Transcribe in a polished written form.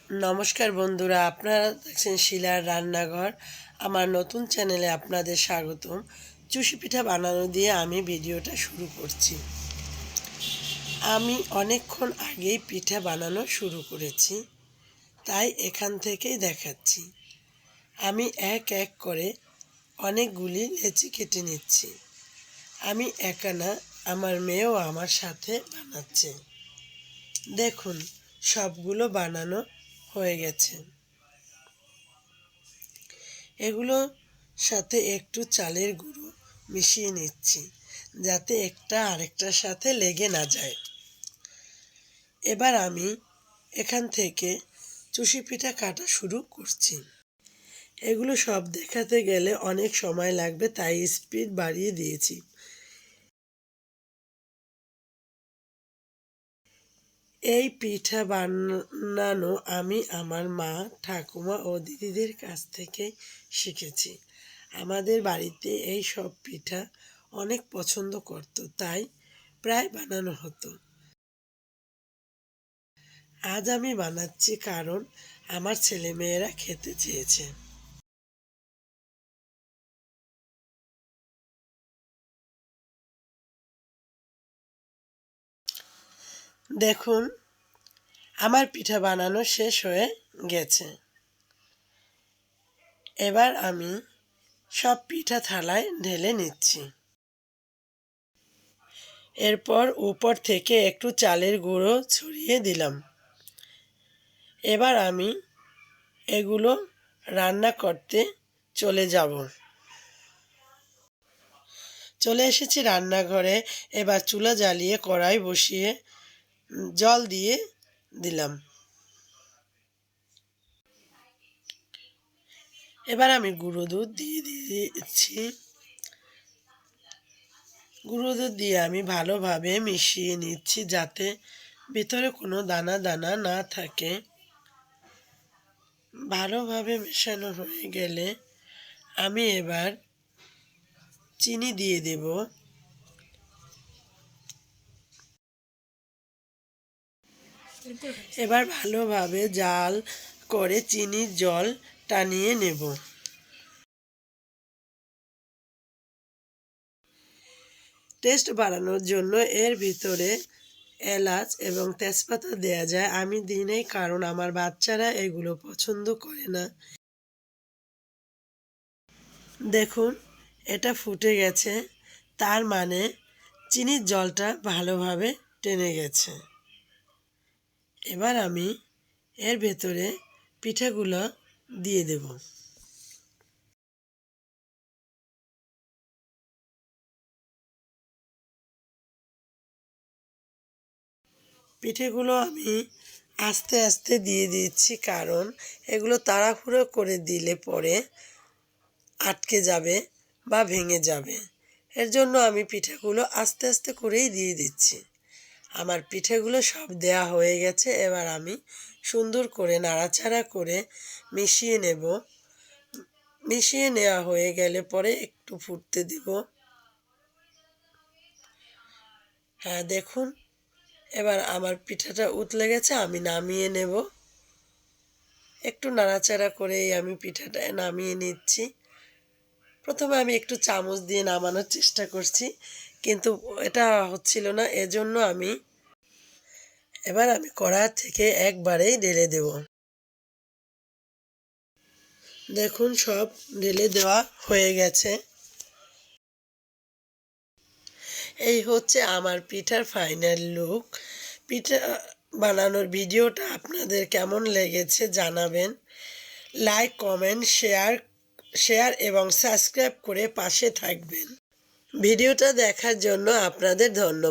নমস্কার বন্ধুরা, আপনারা দেখছেন শিলার রান্নাঘর। আমার নতুন চ্যানেলে আপনাদের স্বাগতম। চুষি পিঠা বানানো দিয়ে আমি ভিডিওটা শুরু করছি। আমি অনেকক্ষণ আগেই পিঠা বানানো শুরু করেছি, তাই এখান থেকেই দেখাচ্ছি। আমি এক এক করে অনেকগুলি লেচি কেটে নিচ্ছি। আমি একা না, আমার মেয়েও আমার সাথে বানাচ্ছে। দেখুন, সবগুলো বানানো হয়ে গেছে। এগুলোর সাথে একটু চালের গুঁড়ো মিশিয়ে নিচ্ছি, যাতে একটা আরেকটার সাথে লেগে না যায়। এবার আমি এখান থেকে চুষি পিঠা কাটা শুরু করছি। এগুলো সব দেখাতে গেলে অনেক সময় লাগবে, তাই স্পিড বাড়িয়ে দিয়েছি। এই পিঠা বানানো আমি আমার মা, ঠাকুমা ও দিদিদের কাছ থেকে শিখেছি। আমাদের বাড়িতে এই সব পিঠা অনেক পছন্দ করত, তাই প্রায় বানানো হতো। আজ আমি বানাচ্ছি কারণ আমার ছেলেমেয়েরা খেতে চেয়েছে। দেখুন, আমার পিঠা বানানো শেষ হয়ে গেছে। এবার আমি সব পিঠা থালায় ঢেলে নিচ্ছি। এরপর উপর থেকে একটু চালের গুঁড়ো ছড়িয়ে দিলাম। এবার আমি এগুলো রান্না করতে চলে এসেছি রান্নাঘরে। এবার চুলা জ্বালিয়ে কড়াই বসিয়ে জল দিয়ে দিলাম। এবার আমি গুঁড়ো দুধ দিয়ে দিচ্ছি। গুঁড়ো দুধ দিয়ে আমি ভালোভাবে মিশিয়ে নিচ্ছি, যাতে ভিতরে কোনো দানা দানা না থাকে। ভালোভাবে মেশানো হয়ে গেলে আমি এবার চিনি দিয়ে দেব। এবার ভালোভাবে জাল করে চিনির জল টানিয়ে নেব। টেস্ট বাড়ানোর জন্য এর ভিতরে এলাচ এবং তেজপাতা দেওয়া যায়। আমি দিই নাই, কারণ আমার বাচ্চারা এগুলো পছন্দ করে না। দেখুন, এটা ফুটে গেছে, তার মানে চিনির জলটা ভালোভাবে টেনে গেছে। এবার আমি এর ভেতরে পিঠাগুলো দিয়ে দেব। পিঠেগুলো আমি আস্তে আস্তে দিয়ে দিচ্ছি, কারণ এগুলো তাড়াহুড়ো করে দিলে পরে আটকে যাবে বা ভেঙে যাবে। এর জন্য আমি পিঠেগুলো আস্তে আস্তে করেই দিয়ে দিচ্ছি। আমার পিঠেগুলো সব দেয়া হয়ে গেছে। এবার আমি সুন্দর করে নাড়াচাড়া করে মিশিয়ে নেব। মিশিয়ে নেওয়া হয়ে গেলে পরে একটু ফুটতে দিব। হ্যাঁ, দেখুন, এবার আমার পিঠাটা উতলে গেছে, আমি নামিয়ে নেব। একটু নাড়াচাড়া করেই আমি পিঠাটা নামিয়ে নিচ্ছি। প্রথমে আমি একটু চামচ দিয়ে নামানোর চেষ্টা করছি, কিন্তু এটা হচ্ছিল না। এজন্য এবার আমি কড়া থেকে একবারেই ঢেলে দেব। দেখুন, সব ঢেলে দেওয়া হয়ে গেছে। এই হচ্ছে আমার পিঠার ফাইনাল লুক। পিঠা বানানোর ভিডিওটা আপনাদের কেমন লেগেছে জানাবেন। লাইক, কমেন্ট, শেয়ার এবং সাবস্ক্রাইব করে পাশে থাকবেন। ভিডিওটা দেখার জন্য আপনাদের ধন্যবাদ।